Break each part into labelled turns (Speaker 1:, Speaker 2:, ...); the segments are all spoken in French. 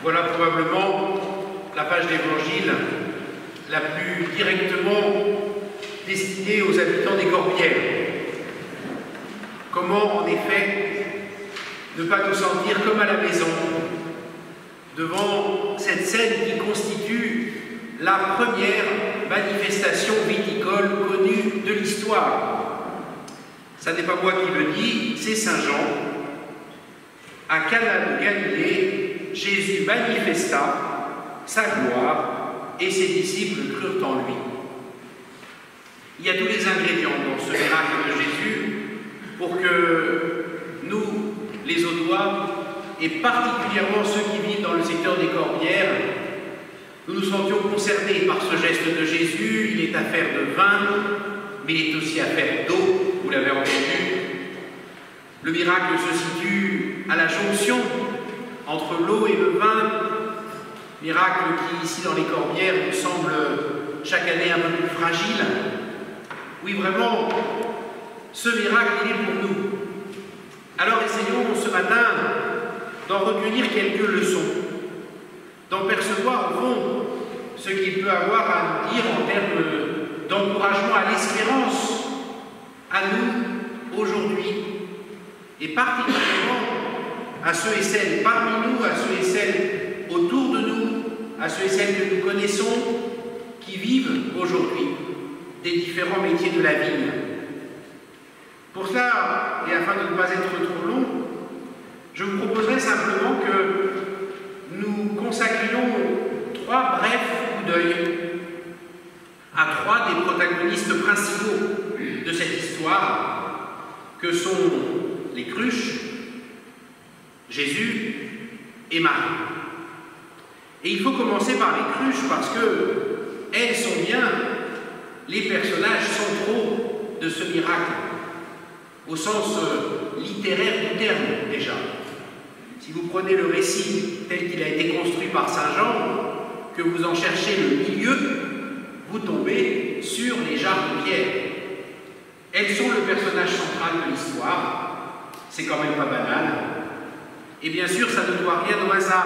Speaker 1: Voilà probablement la page d'évangile la plus directement destinée aux habitants des Corbières. Comment, en effet, ne pas nous sentir comme à la maison devant cette scène qui constitue la première manifestation viticole connue de l'histoire. Ça n'est pas moi qui le dis, c'est Saint Jean. À Cana de Galilée, Jésus manifesta sa gloire et ses disciples crurent en lui. Il y a tous les ingrédients dans ce miracle de Jésus pour que nous, les Audois, et particulièrement ceux qui vivent dans le secteur des Corbières, nous nous sentions concernés par ce geste de Jésus. Il est affaire de vin, mais il est aussi affaire d'eau, vous l'avez entendu. Le miracle se situe à la jonction entre l'eau et le vin, miracle qui, ici dans les Corbières, nous semble chaque année un peu plus fragile. Oui, vraiment, ce miracle, il est pour nous. Alors essayons ce matin d'en recueillir quelques leçons, d'en percevoir au fond ce qu'il peut avoir à nous dire en termes d'encouragement à l'espérance, à nous, aujourd'hui, et particulièrement à ceux et celles parmi nous, à ceux et celles autour de nous, à ceux et celles que nous connaissons, qui vivent aujourd'hui des différents métiers de la vigne. Pour cela, et afin de ne pas être trop long, je vous proposerai simplement que nous consacrions 3 brefs coups d'œil à 3 des protagonistes principaux de cette histoire, que sont les cruches, Jésus et Marie. Et il faut commencer par les cruches parce que elles sont bien les personnages centraux de ce miracle, au sens littéraire du terme déjà. Si vous prenez le récit tel qu'il a été construit par Saint Jean, que vous en cherchez le milieu, vous tombez sur les jarres de pierre. Elles sont le personnage central de l'histoire, c'est quand même pas banal. Et bien sûr, ça ne doit rien au hasard.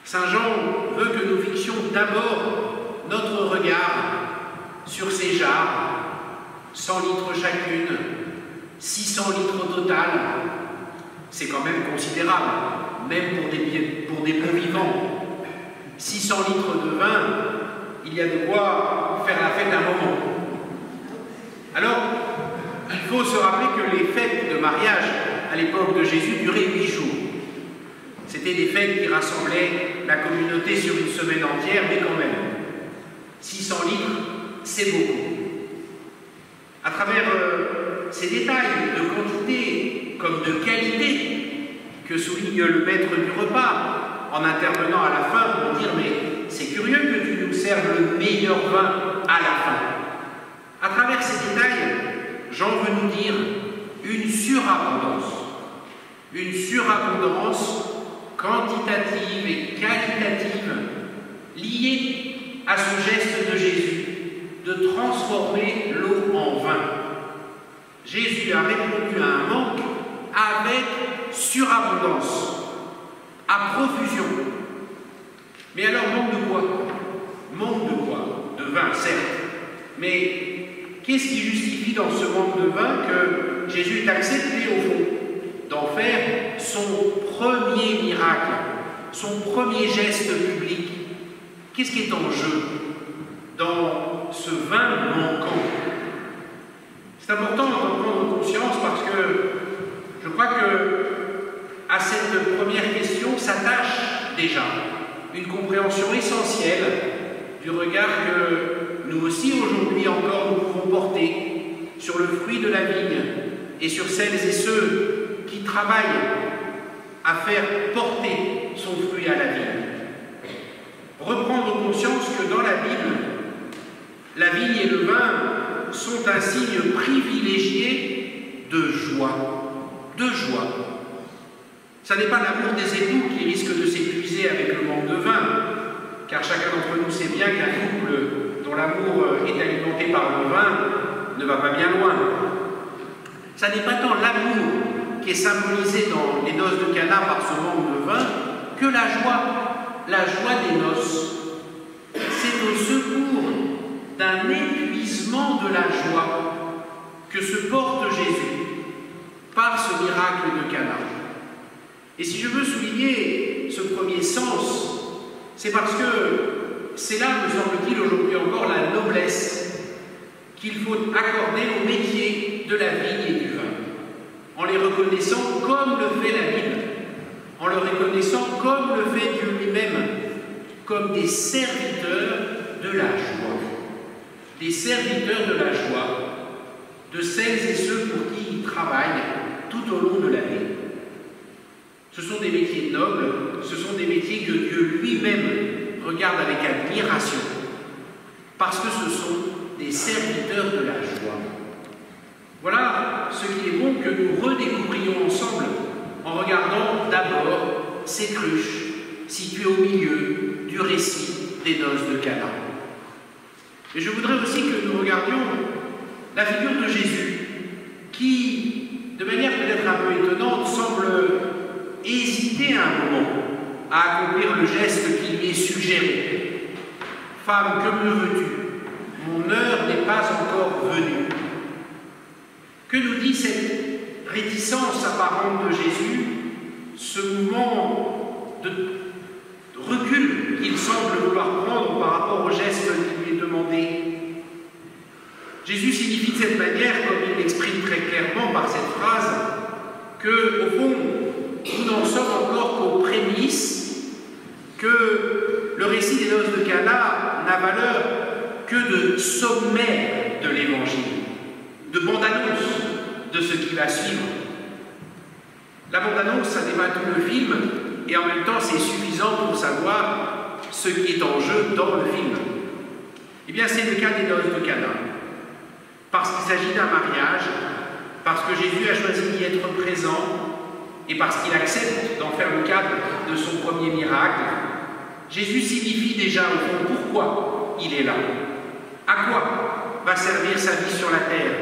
Speaker 1: Saint Jean veut que nous fixions d'abord notre regard sur ces jarres, 100 litres chacune, 600 litres au total. C'est quand même considérable, même pour des bons vivants. 600 litres de vin, il y a de quoi faire la fête un moment. Alors, il faut se rappeler que les fêtes de mariage à l'époque de Jésus duraient 8 jours. C'était des fêtes qui rassemblaient la communauté sur une semaine entière, mais quand même, 600 litres, c'est beaucoup. À travers ces détails de quantité comme de qualité que souligne le maître du repas en intervenant à la fin pour dire « mais c'est curieux que tu nous serves le meilleur vin à la fin ». À travers ces détails, Jean veut nous dire une surabondance quantitative et qualitative liée à ce geste de Jésus de transformer l'eau en vin. Jésus a répondu à un manque avec surabondance, à profusion. Mais alors, manque de quoi? Manque de quoi? De vin, certes. Mais qu'est-ce qui justifie dans ce manque de vin que Jésus est accepté au fond d'en faire son premier miracle, son premier geste public? Qu'est-ce qui est en jeu dans ce vin manquant? C'est important d'en prendre conscience parce que je crois que à cette première question s'attache déjà une compréhension essentielle du regard que nous aussi aujourd'hui encore nous pouvons porter sur le fruit de la vigne et sur celles et ceux qui travaillent à faire porter son fruit à la vigne. Reprendre conscience que dans la Bible, la vigne et le vin sont un signe privilégié de joie. De joie. Ça n'est pas l'amour des époux qui risque de s'épuiser avec le manque de vin, car chacun d'entre nous sait bien qu'un couple dont l'amour est alimenté par le vin ne va pas bien loin. Ça n'est pas tant l'amour qui est symbolisé dans les noces de Cana par ce manque de vin que la joie des noces, c'est au secours d'un épuisement de la joie que se porte Jésus par ce miracle de Cana. Et si je veux souligner ce premier sens, c'est parce que c'est là, me semble-t-il, aujourd'hui encore, la noblesse qu'il faut accorder au métier de la vigne et du vin, en les reconnaissant comme le fait la Bible, en le reconnaissant comme le fait Dieu lui-même, comme des serviteurs de la joie. Des serviteurs de la joie, de celles et ceux pour qui il travaille tout au long de l'année. Ce sont des métiers nobles, ce sont des métiers que Dieu lui-même regarde avec admiration, parce que ce sont des serviteurs de la joie. Voilà ce qu'il est bon que nous redécouvrions ensemble en regardant d'abord ces cruches situées au milieu du récit des noces de Cana. Et je voudrais aussi que nous regardions la figure de Jésus qui, de manière peut-être un peu étonnante, semble hésiter un moment à accomplir le geste qui lui est suggéré. « Femme, que me veux-tu? Mon heure n'est pas encore venue. » Que nous dit cette réticence apparente de Jésus, ce mouvement de recul qu'il semble vouloir prendre par rapport au geste qui lui est demandé? Jésus signifie de cette manière, comme il l'exprime très clairement par cette phrase, que, au fond, nous n'en sommes encore qu'aux prémices, que le récit des noces de Cana n'a valeur que de sommaire de l'Évangile, de bande-annonce de ce qui va suivre. La bande-annonce, ça débat tout le film, et en même temps, c'est suffisant pour savoir ce qui est en jeu dans le film. Eh bien, c'est le cas des noces de Cana. Parce qu'il s'agit d'un mariage, parce que Jésus a choisi d'y être présent, et parce qu'il accepte d'en faire le cadre de son premier miracle, Jésus signifie déjà au fond pourquoi il est là. À quoi va servir sa vie sur la terre?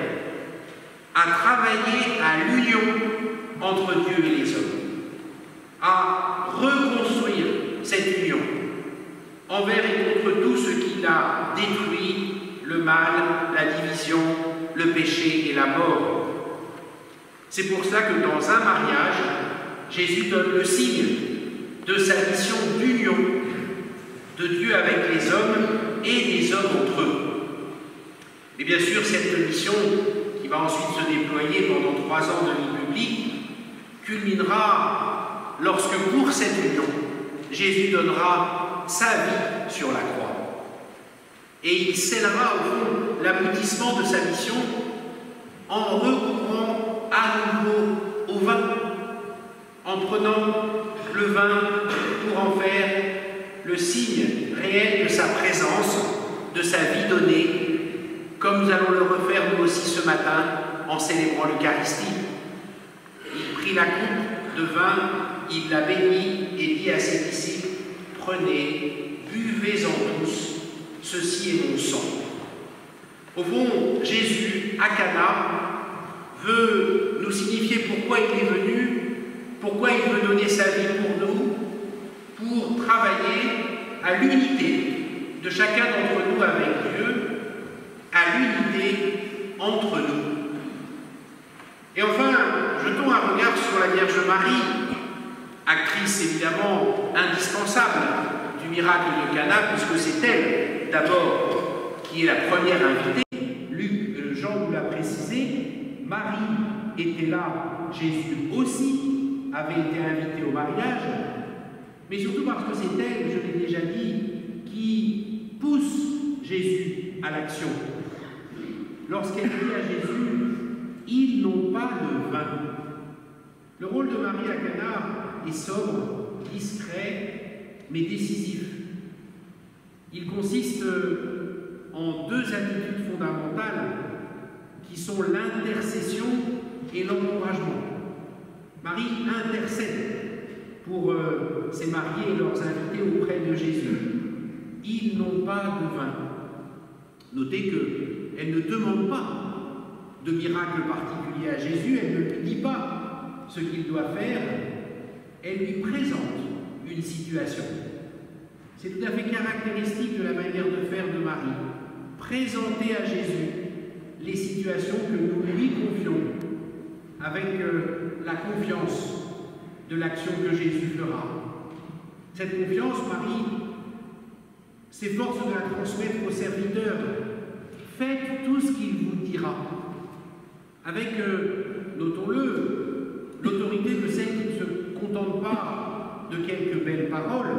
Speaker 1: À travailler à l'union entre Dieu et les hommes, à reconstruire cette union envers et contre tout ce qui l'a détruit, le mal, la division, le péché et la mort. C'est pour ça que dans un mariage, Jésus donne le signe de sa mission d'union de Dieu avec les hommes et des hommes entre eux. Et bien sûr, cette mission, qui va ensuite se déployer pendant 3 ans de vie publique, culminera lorsque, pour cette union, Jésus donnera sa vie sur la croix. Et il scellera au fond l'aboutissement de sa mission en recourant à nouveau au vin, en prenant le vin pour en faire le signe réel de sa présence, de sa vie donnée, comme nous allons le refaire nous aussi ce matin en célébrant l'Eucharistie. Il prit la coupe de vin, il la bénit et dit à ses disciples: « Prenez, buvez-en tous, ceci est mon sang. » Au fond, Jésus, à Cana, veut nous signifier pourquoi il est venu, pourquoi il veut donner sa vie pour nous, pour travailler à l'unité de chacun d'entre nous avec Dieu, à l'unité entre nous. Et enfin, jetons un regard sur la Vierge Marie, actrice évidemment indispensable du miracle de Cana, puisque c'est elle, d'abord, qui est la première invitée. Jean nous l'a précisé, Marie était là, Jésus aussi avait été invité au mariage, mais surtout parce que c'est elle, je l'ai déjà dit, qui pousse Jésus à l'action. Lorsqu'elle dit à Jésus: « Ils n'ont pas de vin ». Le rôle de Marie à Cana est sobre, discret, mais décisif. Il consiste en 2 attitudes fondamentales qui sont l'intercession et l'encouragement. Marie intercède pour ses mariés et leurs invités auprès de Jésus. Ils n'ont pas de vin. Notez qu'elle ne demande pas de miracle particulier à Jésus, elle ne lui dit pas ce qu'il doit faire, elle lui présente une situation. C'est tout à fait caractéristique de la manière de faire de Marie, présenter à Jésus les situations que nous lui confions avec la confiance de l'action que Jésus fera. Cette confiance, Marie s'efforce de la transmettre aux serviteurs. Faites tout ce qu'il vous dira. Avec, notons-le, l'autorité de celle qui ne se contente pas de quelques belles paroles,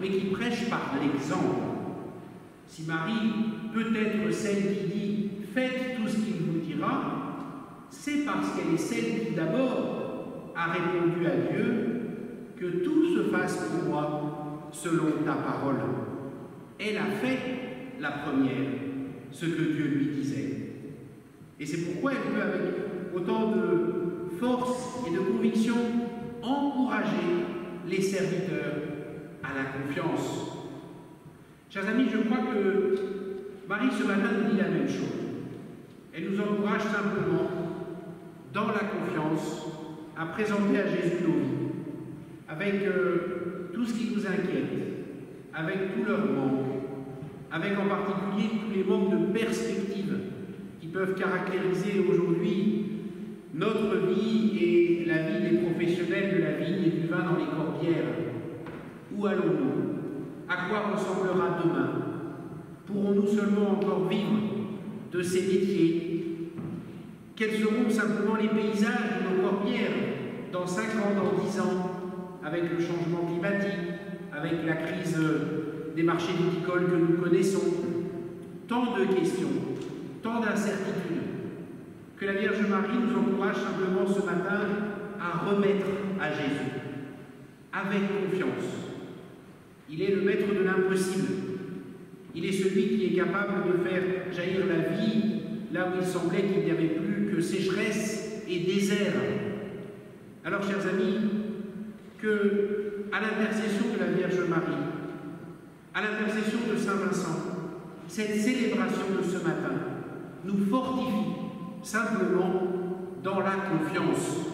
Speaker 1: mais qui prêche par l'exemple. Si Marie peut être celle qui dit « Faites tout ce qu'il vous dira », c'est parce qu'elle est celle qui d'abord a répondu à Dieu « Que tout se fasse pour moi selon ta parole ». Elle a fait la première, ce que Dieu lui disait. Et c'est pourquoi elle peut, avec autant de force et de conviction, encourager les serviteurs à la confiance. Chers amis, je crois que Marie ce matin nous dit la même chose. Elle nous encourage simplement, dans la confiance, à présenter à Jésus nos vies, avec tout ce qui nous inquiète, avec tous leurs manques, avec en particulier tous les manques de perspective qui peuvent caractériser aujourd'hui notre vie et la vie des professionnels de la vigne et du vin dans les corbières. Où allons-nous? À quoi ressemblera demain? Pourrons-nous seulement encore vivre de ces métiers? Quels seront simplement les paysages de nos corbières dans 5 ans, dans 10 ans, avec le changement climatique, avec la crise des marchés viticoles que nous connaissons? Tant de questions, tant d'incertitudes, que la Vierge Marie nous encourage simplement ce matin à remettre à Jésus, avec confiance. Il est le maître de l'impossible. Il est celui qui est capable de faire jaillir la vie là où il semblait qu'il n'y avait plus que sécheresse et désert. Alors, chers amis, que à l'intercession de la Vierge Marie, à l'intercession de Saint Vincent, cette célébration de ce matin nous fortifie simplement dans la confiance